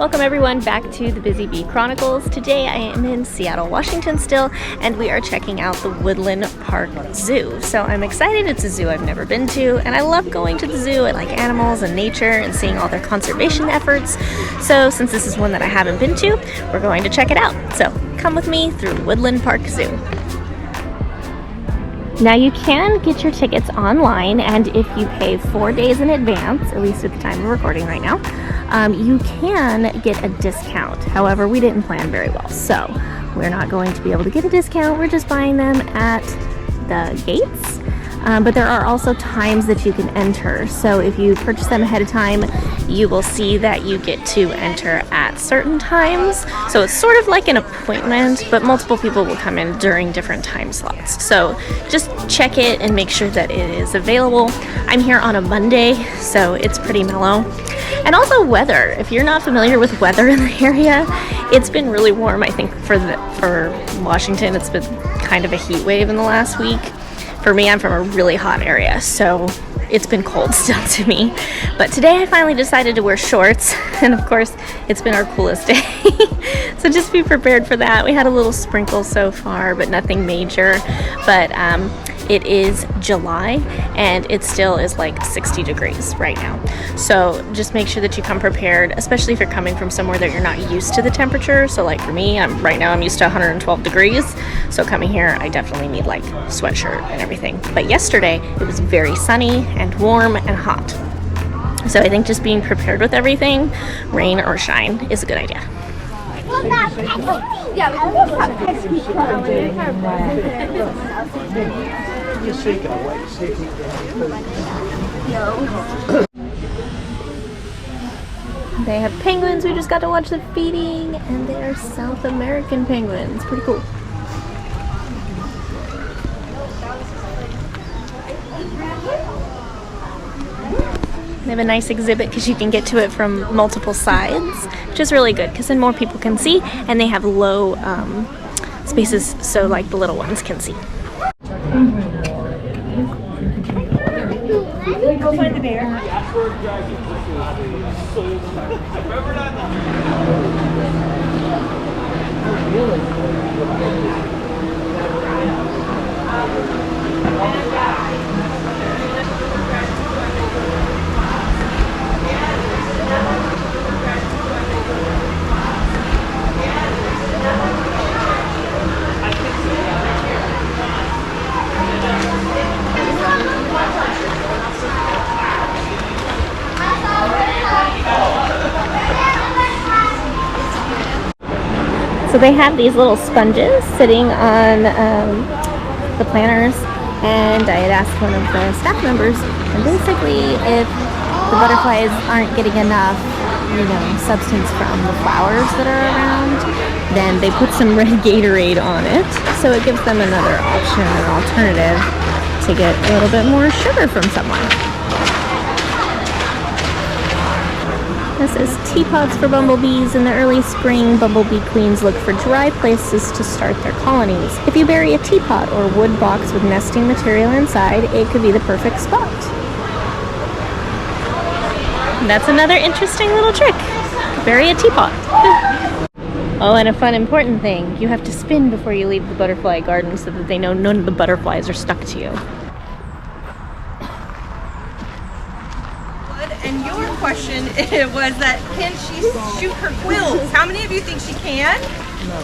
Welcome everyone back to the Busy Bee Chronicles. Today I am in Seattle, Washington still, and we are checking out the Woodland Park Zoo. So I'm excited. It's a zoo I've never been to, and I love going to the zoo. I like animals and nature and seeing all their conservation efforts. So since this is one that I haven't been to, we're going to check it out. So come with me through Woodland Park Zoo. Now you can get your tickets online, and if you pay 4 days in advance, at least at the time of recording right now, you can get a discount. However, we didn't plan very well, so we're not going to be able to get a discount. We're just buying them at the gates. But there are also times that you can enter. So if you purchase them ahead of time, you will see that you get to enter at certain times. So it's sort of like an appointment, but multiple people will come in during different time slots. So just check it and make sure that it is available. I'm here on a Monday, so it's pretty mellow. And also weather. If you're not familiar with weather in the area, it's been really warm. I think for Washington, it's been kind of a heat wave in the last week. For me, I'm from a really hot area, so it's been cold still to me. But today I finally decided to wear shorts, and of course, it's been our coolest day. So just be prepared for that. We had a little sprinkle so far, but nothing major. But it is July, and it still is like 60 degrees right now. So just make sure that you come prepared, especially if you're coming from somewhere that you're not used to the temperature. So like for me, right now I'm used to 112 degrees. So coming here, I definitely need like sweatshirt and everything. But yesterday, it was very sunny and warm and hot. So I think just being prepared with everything, rain or shine, is a good idea. They have penguins. We just got to watch the feeding, and they are South American penguins. Pretty cool. They have a nice exhibit because you can get to it from multiple sides, which is really good because then more people can see, and they have low spaces so like the little ones can see. Go find the bear. So they have these little sponges sitting on the planters, and I had asked one of the staff members, and basically if the butterflies aren't getting enough, substance from the flowers that are around, then they put some red Gatorade on it, so it gives them another option, an alternative to get a little bit more sugar from someone. This is teapots for bumblebees. In the early spring, bumblebee queens look for dry places to start their colonies. If you bury a teapot or wood box with nesting material inside, it could be the perfect spot. That's another interesting little trick. Bury a teapot. Oh, and a fun important thing. You have to spin before you leave the butterfly garden so that they know none of the butterflies are stuck to you. And your question was that can she shoot her quills? How many of you think she can?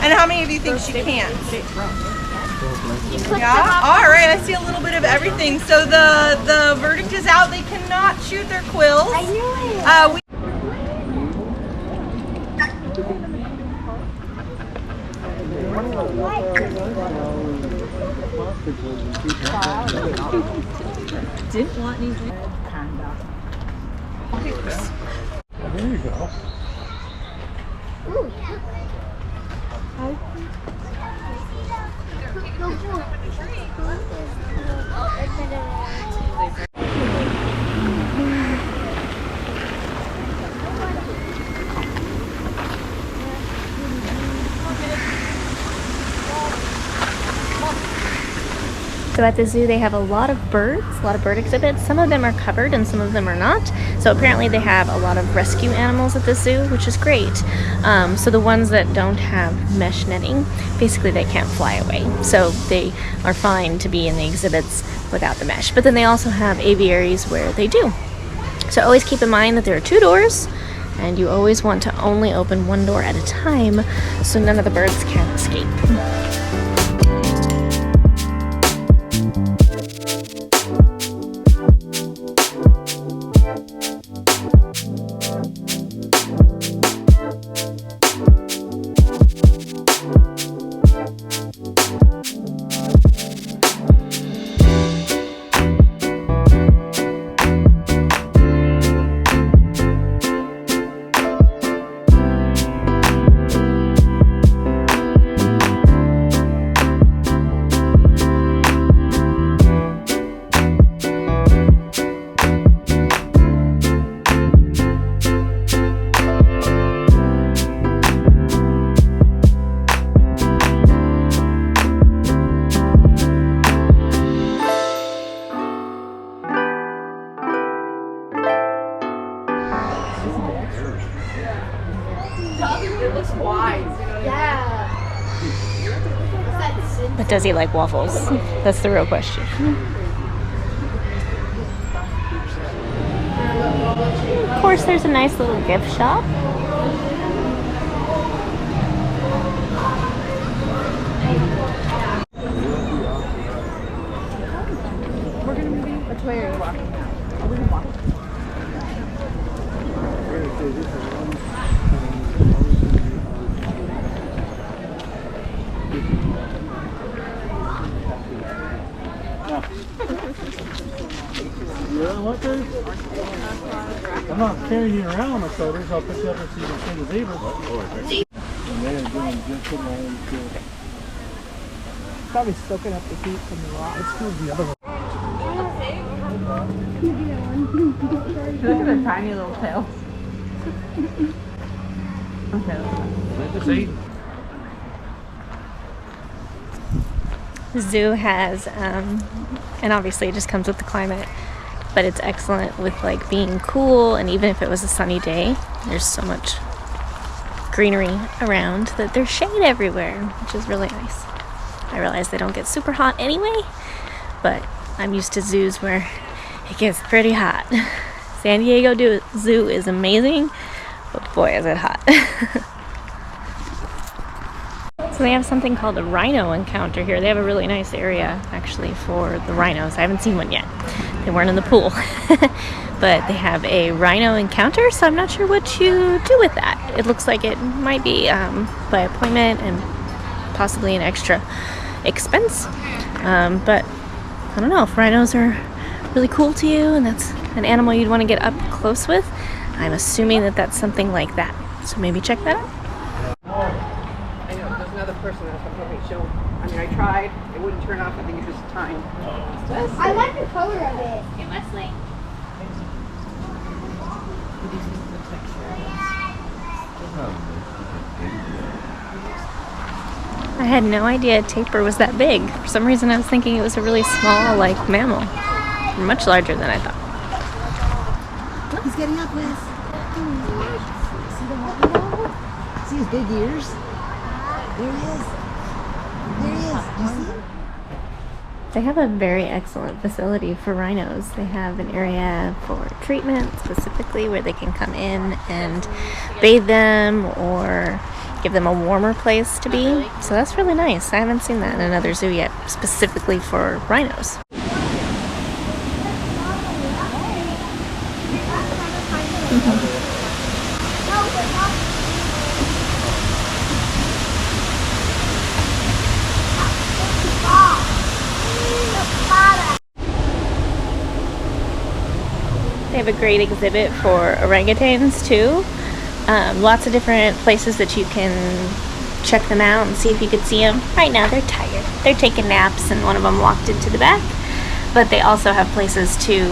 And how many of you think she can't? Yeah? Alright, I see a little bit of everything. So the verdict is out. They cannot shoot their quills. I knew it. Didn't want anything. There you go. So at the zoo they have a lot of birds, a lot of bird exhibits. Some of them are covered and some of them are not. So apparently they have a lot of rescue animals at the zoo, which is great. So the ones that don't have mesh netting, basically they can't fly away. So they are fine to be in the exhibits without the mesh. But then they also have aviaries where they do. So always keep in mind that there are 2 doors and you always want to only open 1 door at a time so none of the birds can escape. But does he like waffles? That's the real question. Of course, there's a nice little gift shop. We're gonna be. Which way are you walking now? Are we gonna walk? Yeah, what, dude? I'm not carrying you around on my shoulders. I'll put you up so you can see the zebra. And they're doing just putting my own too. Probably soaking up the heat from the rock. Let's go to the other one. Look at the tiny little tail. Okay. Just eat. The zoo has, and obviously it just comes with the climate, but it's excellent with like being cool, and even if it was a sunny day, there's so much greenery around that there's shade everywhere, which is really nice. I realize they don't get super hot anyway, but I'm used to zoos where it gets pretty hot. San Diego Zoo is amazing, but boy is it hot. So they have something called a rhino encounter here. They have a really nice area actually for the rhinos. I haven't seen one yet. They weren't in the pool. But they have a rhino encounter, so I'm not sure what you do with that. It looks like it might be by appointment and possibly an extra expense. But I don't know, if rhinos are really cool to you and that's an animal you'd want to get up close with, I'm assuming that that's something like that. So maybe check that out. I know, there's another person that's hoping she'll. I mean, I tried. It wouldn't turn off. I think it's just time. I like the color of it. Hey, Wesley. I had no idea a tapir was that big. For some reason I was thinking it was a really small, like, mammal. Much larger than I thought. He's getting up, Liz. See the water? See his big ears? There he is. There he is. Do you see him? They have a very excellent facility for rhinos. They have an area for treatment specifically where they can come in and bathe them or give them a warmer place to be. So that's really nice. I haven't seen that in another zoo yet, specifically for rhinos. They have a great exhibit for orangutans too. Lots of different places that you can check them out and see if you could see them. Right now they're tired. They're taking naps and one of them walked into the back. But they also have places to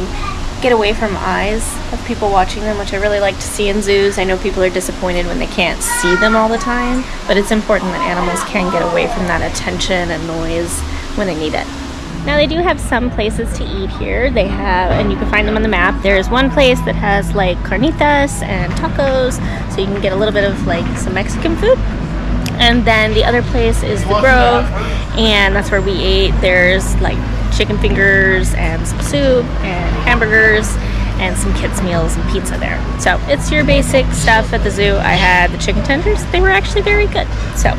get away from eyes of people watching them, which I really like to see in zoos. I know people are disappointed when they can't see them all the time, but it's important that animals can get away from that attention and noise when they need it. Now they do have some places to eat here. They have, and you can find them on the map. There's one place that has like carnitas and tacos, so you can get a little bit of like some Mexican food. And then the other place is the Grove, and that's where we ate. There's like chicken fingers and some soup and hamburgers and some kids meals and pizza there. So it's your basic stuff at the zoo. I had the chicken tenders. They were actually very good. So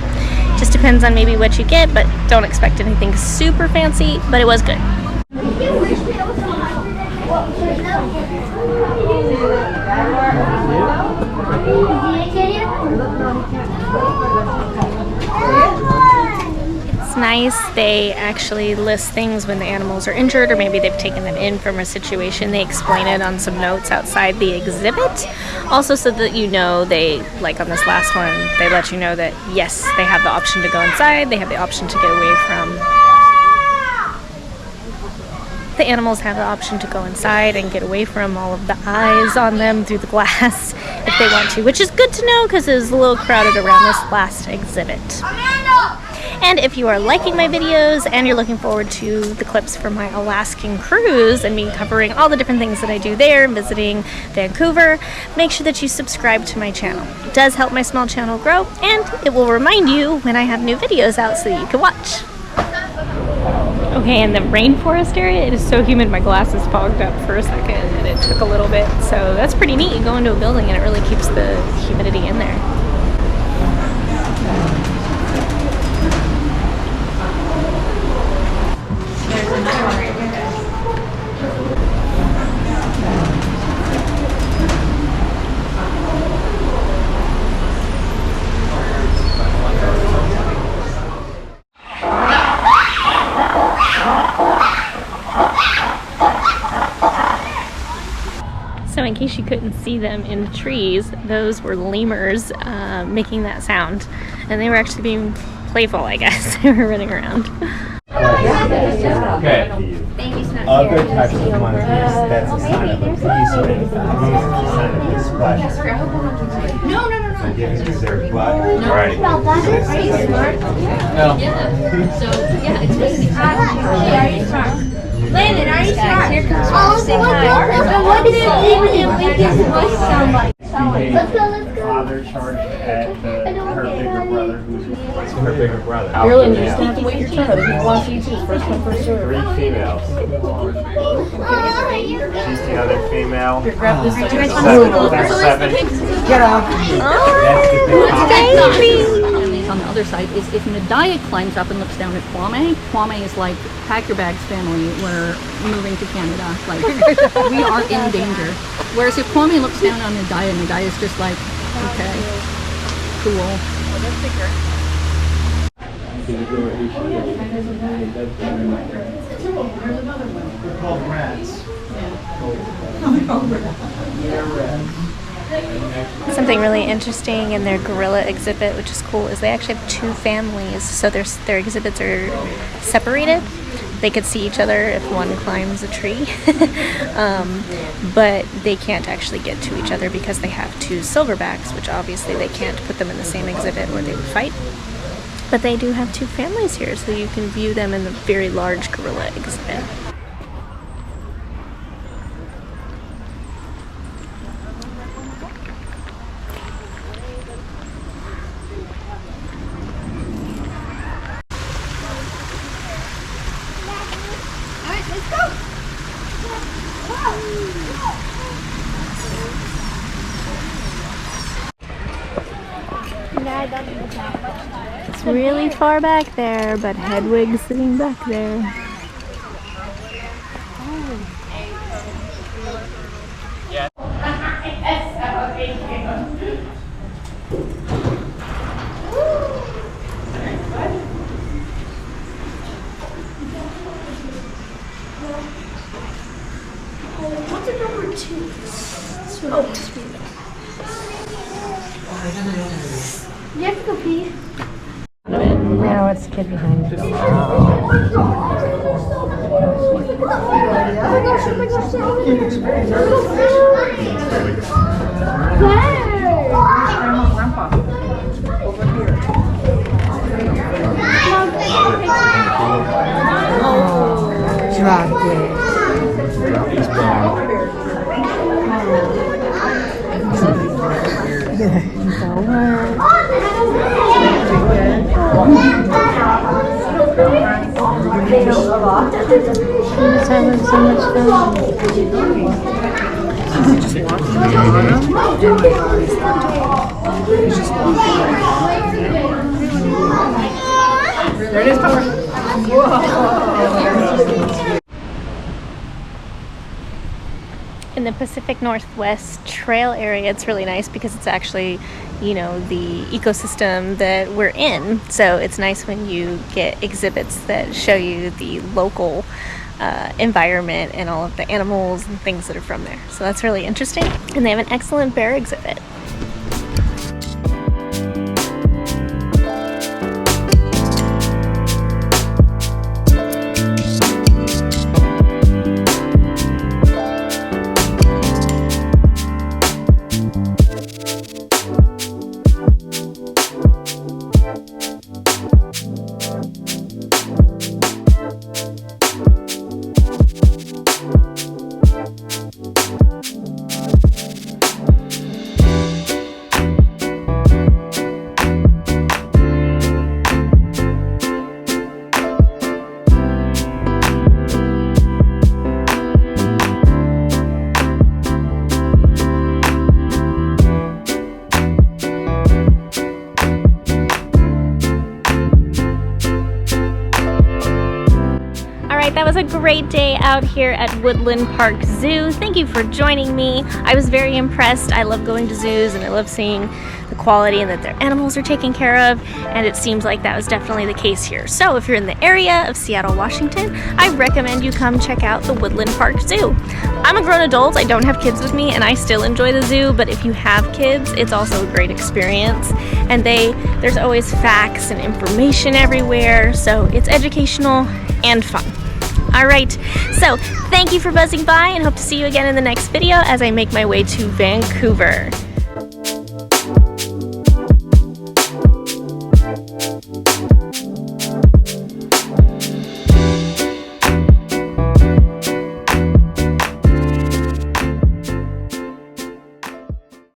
just depends on maybe what you get, but don't expect anything super fancy, but it was good. It's nice. They actually list things when the animals are injured or maybe they've taken them in from a situation. They explain it on some notes outside the exhibit. Also so that you know, they, like on this last one, they let you know that yes, they have the option to go inside, they have the option to get away from. The animals have the option to go inside and get away from all of the eyes on them through the glass if they want to, which is good to know because it was a little crowded around this last exhibit. And if you are liking my videos and you're looking forward to the clips from my Alaskan cruise and me covering all the different things that I do there and visiting Vancouver, make sure that you subscribe to my channel. It does help my small channel grow, and it will remind you when I have new videos out so that you can watch. Okay, in the rainforest area, it is so humid my glasses fogged up for a second and it took a little bit. So that's pretty neat. You go into a building and it really keeps the humidity in there. So in case you couldn't see them in the trees, those were lemurs making that sound. And they were actually being playful, I guess. They were running around. Okay. Other types of monkeys, that's a sign of a peace ring. These are a sign of displeasure. No. They give you their butt. Right. Are you smart? No. So, yeah, it's basically. Are you smart? Landon, are you smart? Here comes what did Lincoln's voice sound like? Let's go. Father charged at her bigger brother, who's her bigger brother. Really, you just need to wait your turn. Other people want to see you too. First come, first serve. 3 females. She's the other female. Grab this. There's 7. Get off. That's the big And these on the other side is if Nadaya climbs up and looks down at Kwame, Kwame is like, pack your bags, family, we're moving to Canada. Like, we are in danger. Whereas if Kwame looks down on Nadaya, Nadaya's just like, okay, cool. They're called rats. Something really interesting in their gorilla exhibit, which is cool, is they actually have 2 families. So their exhibits are separated. They could see each other if one climbs a tree, but they can't actually get to each other because they have 2 silverbacks, which obviously they can't put them in the same exhibit where they would fight. But they do have 2 families here, so you can view them in the very large gorilla exhibit. It's really far back there, but Hedwig's sitting back there. What's the number 2? Oh, you have to go pee. No, it's the kid behind it. Oh my gosh, Over here. Drop it. Drop this bone. He's having so much fun. There it is, Pepper. In the Pacific Northwest trail area, it's really nice because it's actually, you know, the ecosystem that we're in. So it's nice when you get exhibits that show you the local environment and all of the animals and things that are from there. So that's really interesting. And they have an excellent bear exhibit. That was a great day out here at Woodland Park Zoo. Thank you for joining me. I was very impressed. I love going to zoos and I love seeing the quality and that their animals are taken care of, and it seems like that was definitely the case here. So if you're in the area of Seattle, Washington, I recommend you come check out the Woodland Park Zoo. I'm a grown adult, I don't have kids with me, and I still enjoy the zoo, but if you have kids, it's also a great experience. And there's always facts and information everywhere, so it's educational and fun. Alright, so thank you for buzzing by and hope to see you again in the next video as I make my way to Vancouver.